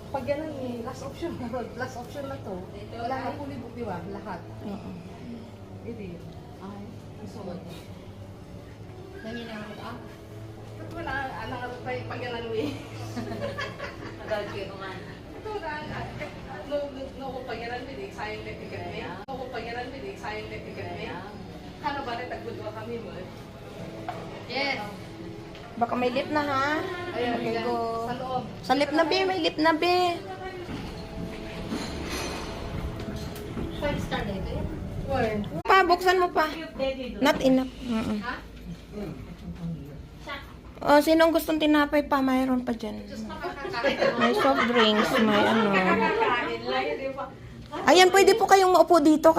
Pag yan ang last option na to. Wala na po libog, di ba? Lahat. Oo. Hindi. Ay, gusto mo. Ganyan na ako. Ba't wala, anak ka pa pag yan ang way? Agad kayo naman. Ito na, no ko pag yan ang way, sayang technical way. No ko pag yan ang way, sayang technical way. Ano ba rin, tagudwa kami mo? Yes. Baka may lip na ha. Ayun, Okay, yan. go. Sa loob. Sa lip na be, may lip na be. 5-star na ito. Well, Pa, buksan mo pa. Not enough. ha? Oh, sinong gustong tinapay pa? Mayroon pa dyan. May soft drinks, may ano. Kakain lang, di ba? Ayan, pwede po kayong maupo dito.